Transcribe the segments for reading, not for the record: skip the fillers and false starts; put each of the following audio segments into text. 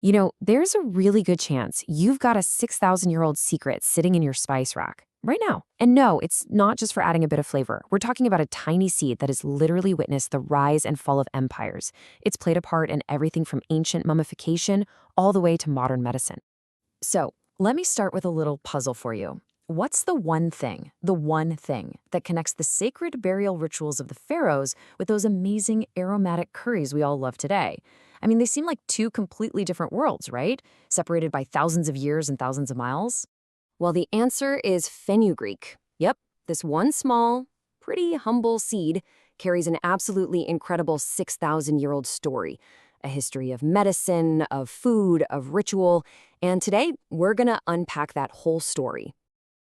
There's a really good chance you've got a 6,000-year-old secret sitting in your spice rack right now. And no, it's not just for adding a bit of flavor. We're talking about a tiny seed that has literally witnessed the rise and fall of empires. It's played a part in everything from ancient mummification all the way to modern medicine. So, let me start with a little puzzle for you. What's the one thing that connects the sacred burial rituals of the pharaohs with those amazing aromatic curries we all love today? I mean, they seem like two completely different worlds, right? Separated by thousands of years and thousands of miles. Well, the answer is fenugreek. Yep, this one small, pretty humble seed carries an absolutely incredible 6,000-year-old story. A history of medicine, of food, of ritual, and today we're gonna unpack that whole story.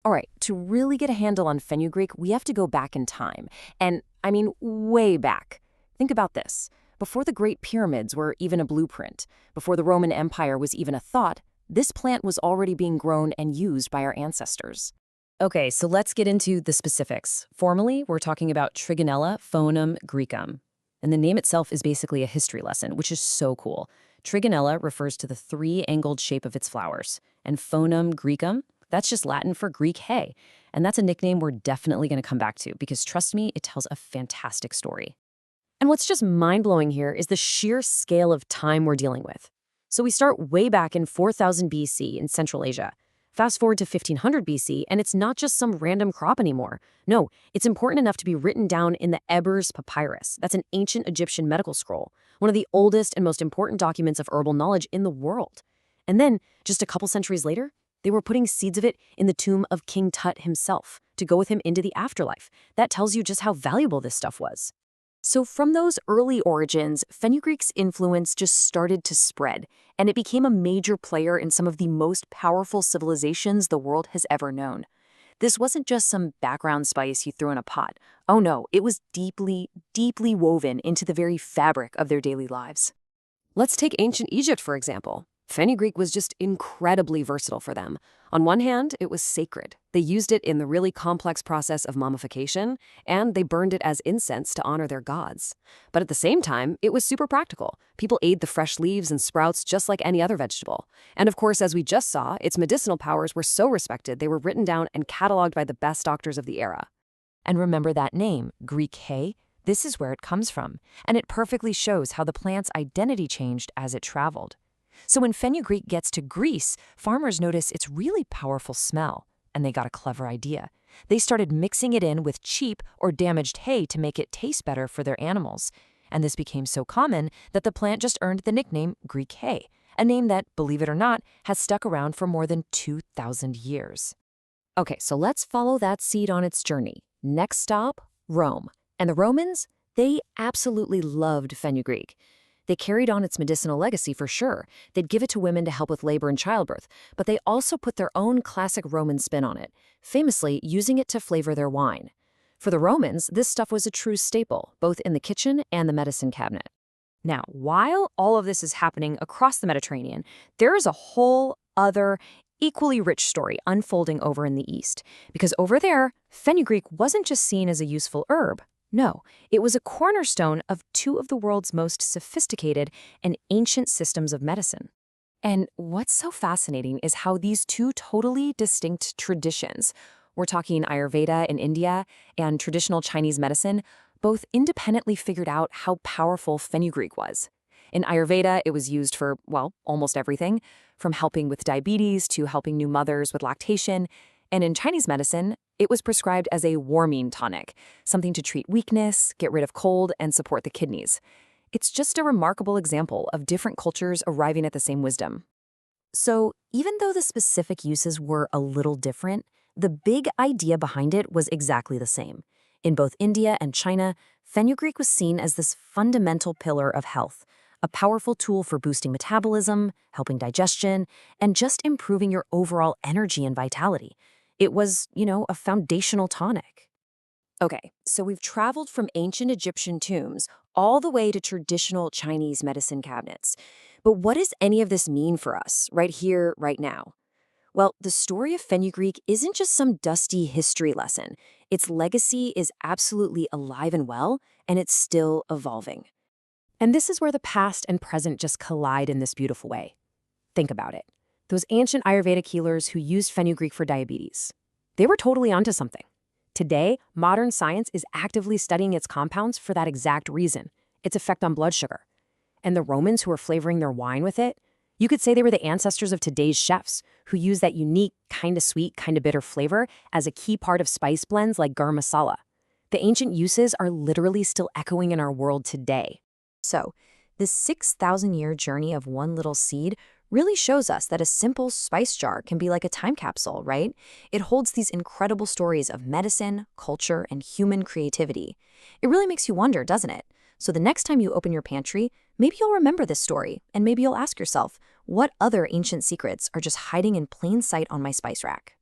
All right, to really get a handle on fenugreek, we have to go back in time. And I mean, way back. Think about this. Before the Great Pyramids were even a blueprint, before the Roman Empire was even a thought, this plant was already being grown and used by our ancestors. Okay, so let's get into the specifics. Formally, we're talking about Trigonella Phonum Graecum. And the name itself is basically a history lesson, which is so cool. Trigonella refers to the three-angled shape of its flowers, and Phonum Graecum, that's just Latin for Greek hay. And that's a nickname we're definitely going to come back to because trust me, it tells a fantastic story. And what's just mind-blowing here is the sheer scale of time we're dealing with. So we start way back in 4000 BC in Central Asia. Fast forward to 1500 BC, and it's not just some random crop anymore. No, it's important enough to be written down in the Ebers Papyrus. That's an ancient Egyptian medical scroll, one of the oldest and most important documents of herbal knowledge in the world. And then, just a couple centuries later, they were putting seeds of it in the tomb of King Tut himself to go with him into the afterlife. That tells you just how valuable this stuff was. So from those early origins, fenugreek's influence just started to spread, and it became a major player in some of the most powerful civilizations the world has ever known. This wasn't just some background spice you threw in a pot. Oh no, it was deeply, deeply woven into the very fabric of their daily lives. Let's take ancient Egypt, for example. Fenugreek was just incredibly versatile for them. On one hand, it was sacred. They used it in the really complex process of mummification, and they burned it as incense to honor their gods. But at the same time, it was super practical. People ate the fresh leaves and sprouts just like any other vegetable. And of course, as we just saw, its medicinal powers were so respected they were written down and cataloged by the best doctors of the era. And remember that name, Greek hay? This is where it comes from, and it perfectly shows how the plant's identity changed as it traveled. So when fenugreek gets to Greece, farmers notice its really powerful smell, and they got a clever idea. They started mixing it in with cheap or damaged hay to make it taste better for their animals. And this became so common that the plant just earned the nickname Greek hay, a name that, believe it or not, has stuck around for more than 2,000 years. Okay, so let's follow that seed on its journey. Next stop, Rome. And the Romans, they absolutely loved fenugreek. They carried on its medicinal legacy for sure. They'd give it to women to help with labor and childbirth, but they also put their own classic Roman spin on it, famously using it to flavor their wine. For the Romans, this stuff was a true staple, both in the kitchen and the medicine cabinet. Now, while all of this is happening across the Mediterranean, there is a whole other, equally rich story unfolding over in the East. Because over there, fenugreek wasn't just seen as a useful herb. No, it was a cornerstone of two of the world's most sophisticated and ancient systems of medicine. And what's so fascinating is how these two totally distinct traditions, we're talking Ayurveda in India and traditional Chinese medicine, both independently figured out how powerful fenugreek was. In Ayurveda, it was used for, well, almost everything, from helping with diabetes to helping new mothers with lactation. And in Chinese medicine, it was prescribed as a warming tonic, something to treat weakness, get rid of cold, and support the kidneys. It's just a remarkable example of different cultures arriving at the same wisdom. So even though the specific uses were a little different, the big idea behind it was exactly the same. In both India and China, fenugreek was seen as this fundamental pillar of health, a powerful tool for boosting metabolism, helping digestion, and just improving your overall energy and vitality. It was, a foundational tonic. Okay, so we've traveled from ancient Egyptian tombs all the way to traditional Chinese medicine cabinets. But what does any of this mean for us, right here, right now? Well, the story of fenugreek isn't just some dusty history lesson. Its legacy is absolutely alive and well, and it's still evolving. And this is where the past and present just collide in this beautiful way. Think about it. Those ancient Ayurvedic healers who used fenugreek for diabetes. They were totally onto something. Today, modern science is actively studying its compounds for that exact reason, its effect on blood sugar. And the Romans who were flavoring their wine with it, you could say they were the ancestors of today's chefs who use that unique, kind of sweet, kind of bitter flavor as a key part of spice blends like garam masala. The ancient uses are literally still echoing in our world today. So, this 6,000-year journey of one little seed really shows us that a simple spice jar can be like a time capsule, right? It holds these incredible stories of medicine, culture, and human creativity. It really makes you wonder, doesn't it? So the next time you open your pantry, maybe you'll remember this story, and maybe you'll ask yourself, what other ancient secrets are just hiding in plain sight on my spice rack?